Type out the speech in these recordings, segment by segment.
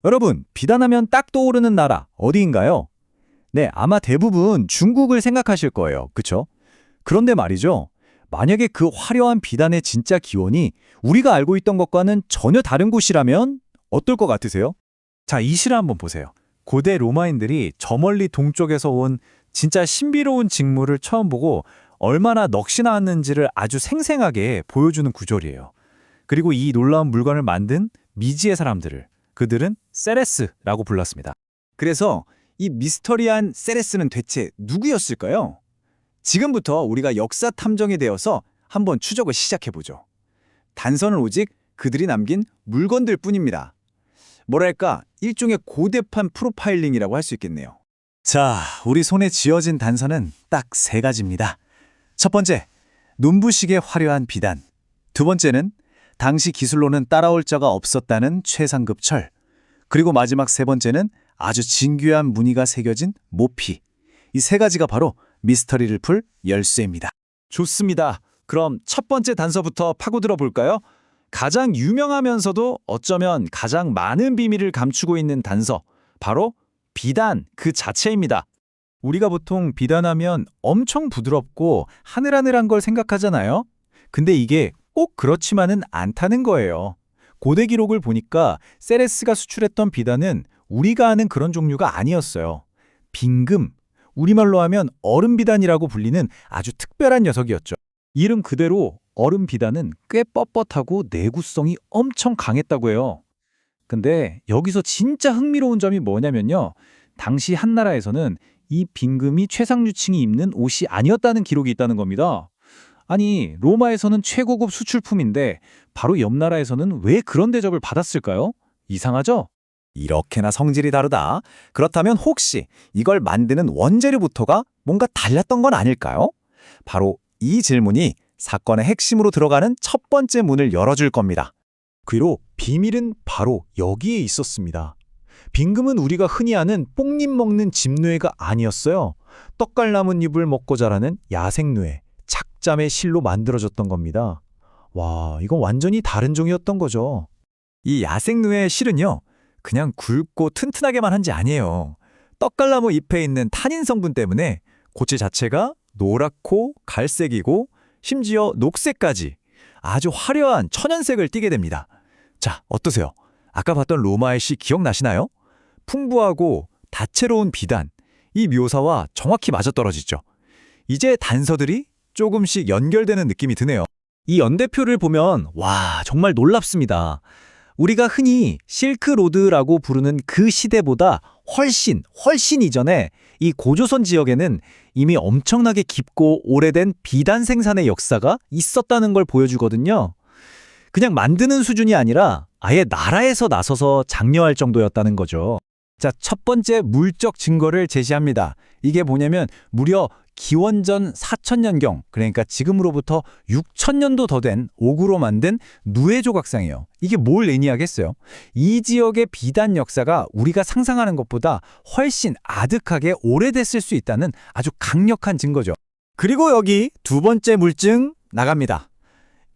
여러분, 비단하면 딱 떠오르는 나라 어디인가요? 네, 아마 대부분 중국을 생각하실 거예요. 그쵸? 그런데 말이죠. 만약에 그 화려한 비단의 진짜 기원이 우리가 알고 있던 것과는 전혀 다른 곳이라면 어떨 것 같으세요? 자, 이 시를 한번 보세요. 고대 로마인들이 저 멀리 동쪽에서 온 진짜 신비로운 직물을 처음 보고 얼마나 넋이 나왔는지를 아주 생생하게 보여주는 구절이에요. 그리고 이 놀라운 물건을 만든 미지의 사람들을 그들은 세레스라고 불렀습니다. 그래서 이 미스터리한 세레스는 대체 누구였을까요? 지금부터 우리가 역사 탐정에 대해서 한번 추적을 시작해보죠. 단서는 오직 그들이 남긴 물건들 뿐입니다. 뭐랄까, 일종의 고대판 프로파일링이라고 할 수 있겠네요. 자, 우리 손에 쥐어진 단서는 딱 세 가지입니다. 첫 번째, 눈부시게 화려한 비단. 두 번째는 당시 기술로는 따라올 자가 없었다는 최상급 철. 그리고 마지막 세 번째는 아주 진귀한 무늬가 새겨진 모피. 이 세 가지가 바로 미스터리를 풀 열쇠입니다. 좋습니다. 그럼 첫 번째 단서부터 파고들어 볼까요? 가장 유명하면서도 어쩌면 가장 많은 비밀을 감추고 있는 단서, 바로 비단 그 자체입니다. 우리가 보통 비단하면 엄청 부드럽고 하늘하늘한 걸 생각하잖아요. 근데 이게 꼭 그렇지만은 않다는 거예요. 고대 기록을 보니까 세레스가 수출했던 비단은 우리가 아는 그런 종류가 아니었어요. 빙금, 우리말로 하면 얼음 비단이라고 불리는 아주 특별한 녀석이었죠. 이름 그대로 얼음 비단은 꽤 뻣뻣하고 내구성이 엄청 강했다고 해요. 근데 여기서 진짜 흥미로운 점이 뭐냐면요. 당시 한나라에서는 이 빙금이 최상류층이 입는 옷이 아니었다는 기록이 있다는 겁니다. 아니, 로마에서는 최고급 수출품인데 바로 옆 나라에서는 왜 그런 대접을 받았을까요? 이상하죠? 이렇게나 성질이 다르다. 그렇다면 혹시 이걸 만드는 원재료부터가 뭔가 달랐던 건 아닐까요? 바로 이 질문이 사건의 핵심으로 들어가는 첫 번째 문을 열어줄 겁니다. 그리고 비밀은 바로 여기에 있었습니다. 빙금은 우리가 흔히 아는 뽕잎 먹는 집누에가 아니었어요. 떡갈나무잎을 먹고 자라는 야생누에, 작잠의 실로 만들어졌던 겁니다. 와, 이건 완전히 다른 종이었던 거죠. 이 야생누의 실은요, 그냥 굵고 튼튼하게만 한 지 아니에요. 떡갈나무 잎에 있는 타닌 성분 때문에 고체 자체가 노랗고 갈색이고 심지어 녹색까지 아주 화려한 천연색을 띠게 됩니다. 자, 어떠세요? 아까 봤던 로마의 시 기억나시나요? 풍부하고 다채로운 비단, 이 묘사와 정확히 맞아떨어지죠. 이제 단서들이 조금씩 연결되는 느낌이 드네요. 이 연대표를 보면 와, 정말 놀랍습니다. 우리가 흔히 실크로드라고 부르는 그 시대보다 훨씬 이전에 이 고조선 지역에는 이미 엄청나게 깊고 오래된 비단 생산의 역사가 있었다는 걸 보여주거든요. 그냥 만드는 수준이 아니라 아예 나라에서 나서서 장려할 정도였다는 거죠. 자, 첫 번째 물적 증거를 제시합니다. 이게 뭐냐면 무려 기원전 4000년경, 그러니까 지금으로부터 6000년도 더 된 옥으로 만든 누에 조각상이에요. 이게 뭘 의미하겠어요? 이 지역의 비단 역사가 우리가 상상하는 것보다 훨씬 아득하게 오래됐을 수 있다는 아주 강력한 증거죠. 그리고 여기 두 번째 물증 나갑니다.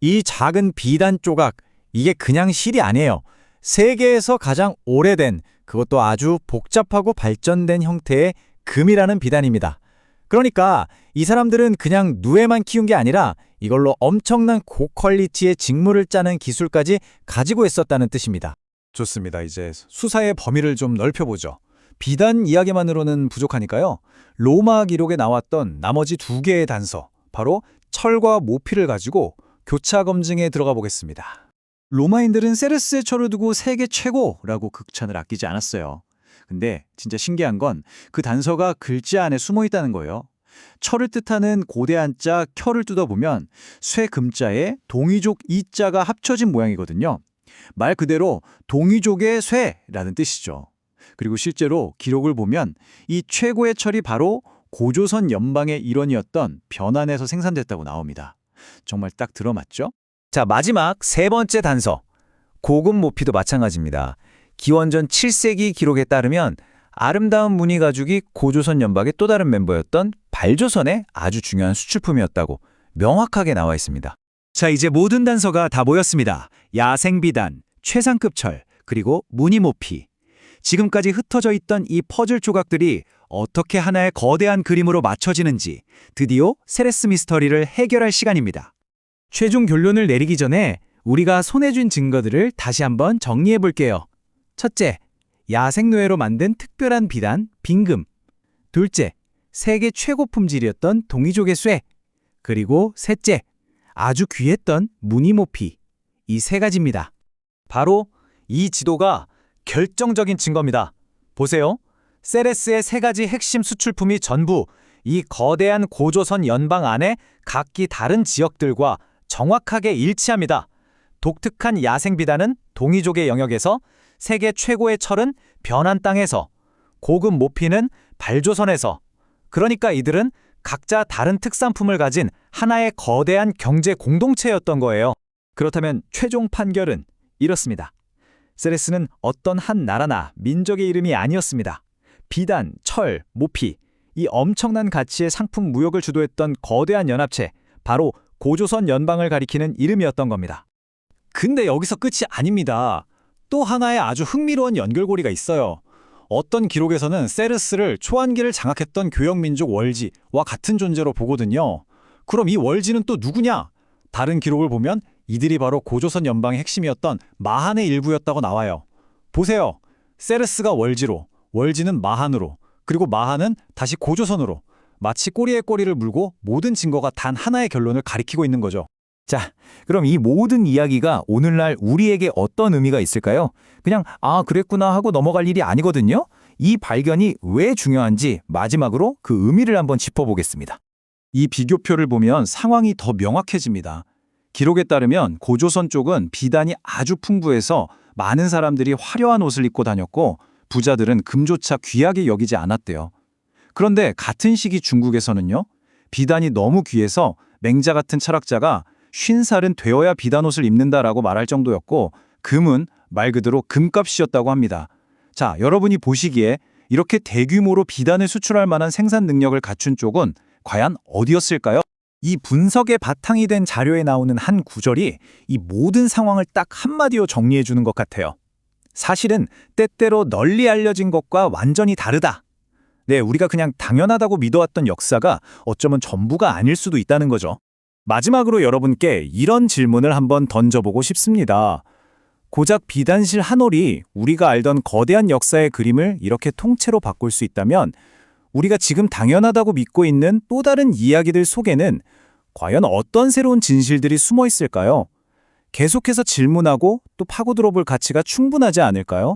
이 작은 비단 조각, 이게 그냥 실이 아니에요. 세계에서 가장 오래된, 그것도 아주 복잡하고 발전된 형태의 금이라는 비단입니다. 그러니까 이 사람들은 그냥 누에만 키운 게 아니라 이걸로 엄청난 고퀄리티의 직물을 짜는 기술까지 가지고 있었다는 뜻입니다. 좋습니다. 이제 수사의 범위를 좀 넓혀보죠. 비단 이야기만으로는 부족하니까요. 로마 기록에 나왔던 나머지 두 개의 단서, 바로 철과 모피를 가지고 교차 검증에 들어가 보겠습니다. 로마인들은 세레스의 철을 두고 세계 최고라고 극찬을 아끼지 않았어요. 근데 진짜 신기한 건 그 단서가 글자 안에 숨어 있다는 거예요. 철을 뜻하는 고대한 자 켜를 뜯어보면 쇠 금자에 동이족 이자가 합쳐진 모양이거든요. 말 그대로 동이족의 쇠라는 뜻이죠. 그리고 실제로 기록을 보면 이 최고의 철이 바로 고조선 연방의 일원이었던 변안에서 생산됐다고 나옵니다. 정말 딱 들어맞죠? 자, 마지막 세 번째 단서. 고급 모피도 마찬가지입니다. 기원전 7세기 기록에 따르면 아름다운 무늬 가죽이 고조선 연방의 또 다른 멤버였던 발조선의 아주 중요한 수출품이었다고 명확하게 나와 있습니다. 자, 이제 모든 단서가 다 모였습니다. 야생비단, 최상급 철, 그리고 무늬 모피. 지금까지 흩어져 있던 이 퍼즐 조각들이 어떻게 하나의 거대한 그림으로 맞춰지는지 드디어 세레스 미스터리를 해결할 시간입니다. 최종 결론을 내리기 전에 우리가 손에 쥔 증거들을 다시 한번 정리해 볼게요. 첫째, 야생노예로 만든 특별한 비단, 빙금. 둘째, 세계 최고 품질이었던 동이족의 쇠. 그리고 셋째, 아주 귀했던 무늬모피. 이 세 가지입니다. 바로 이 지도가 결정적인 증거입니다. 보세요. 세레스의 세 가지 핵심 수출품이 전부 이 거대한 고조선 연방 안에 각기 다른 지역들과 정확하게 일치합니다. 독특한 야생비단은 동이족의 영역에서, 세계 최고의 철은 변한 땅에서, 고급 모피는 발조선에서. 그러니까 이들은 각자 다른 특산품을 가진 하나의 거대한 경제 공동체였던 거예요. 그렇다면 최종 판결은 이렇습니다. 세레스는 어떤 한 나라나 민족의 이름이 아니었습니다. 비단, 철, 모피, 이 엄청난 가치의 상품 무역을 주도했던 거대한 연합체, 바로 고조선 연방을 가리키는 이름이었던 겁니다. 근데 여기서 끝이 아닙니다. 또 하나의 아주 흥미로운 연결고리가 있어요. 어떤 기록에서는 세레스를 초안기를 장악했던 교역민족 월지와 같은 존재로 보거든요. 그럼 이 월지는 또 누구냐? 다른 기록을 보면 이들이 바로 고조선 연방의 핵심이었던 마한의 일부였다고 나와요. 보세요. 세레스가 월지로, 월지는 마한으로, 그리고 마한은 다시 고조선으로, 마치 꼬리에 꼬리를 물고 모든 증거가 단 하나의 결론을 가리키고 있는 거죠. 자, 그럼 이 모든 이야기가 오늘날 우리에게 어떤 의미가 있을까요? 그냥 그랬구나 하고 넘어갈 일이 아니거든요. 이 발견이 왜 중요한지 마지막으로 그 의미를 한번 짚어보겠습니다. 이 비교표를 보면 상황이 더 명확해집니다. 기록에 따르면 고조선 쪽은 비단이 아주 풍부해서 많은 사람들이 화려한 옷을 입고 다녔고 부자들은 금조차 귀하게 여기지 않았대요. 그런데 같은 시기 중국에서는요. 비단이 너무 귀해서 맹자 같은 철학자가 50살은 되어야 비단옷을 입는다라고 말할 정도였고 금은 말 그대로 금값이었다고 합니다. 자, 여러분이 보시기에 이렇게 대규모로 비단을 수출할 만한 생산 능력을 갖춘 쪽은 과연 어디였을까요? 이 분석의 바탕이 된 자료에 나오는 한 구절이 이 모든 상황을 딱 한마디로 정리해 주는 것 같아요. 사실은 때때로 널리 알려진 것과 완전히 다르다. 네, 우리가 그냥 당연하다고 믿어왔던 역사가 어쩌면 전부가 아닐 수도 있다는 거죠. 마지막으로 여러분께 이런 질문을 한번 던져보고 싶습니다. 고작 비단실 한 올이 우리가 알던 거대한 역사의 그림을 이렇게 통째로 바꿀 수 있다면 우리가 지금 당연하다고 믿고 있는 또 다른 이야기들 속에는 과연 어떤 새로운 진실들이 숨어 있을까요? 계속해서 질문하고 또 파고들어 볼 가치가 충분하지 않을까요?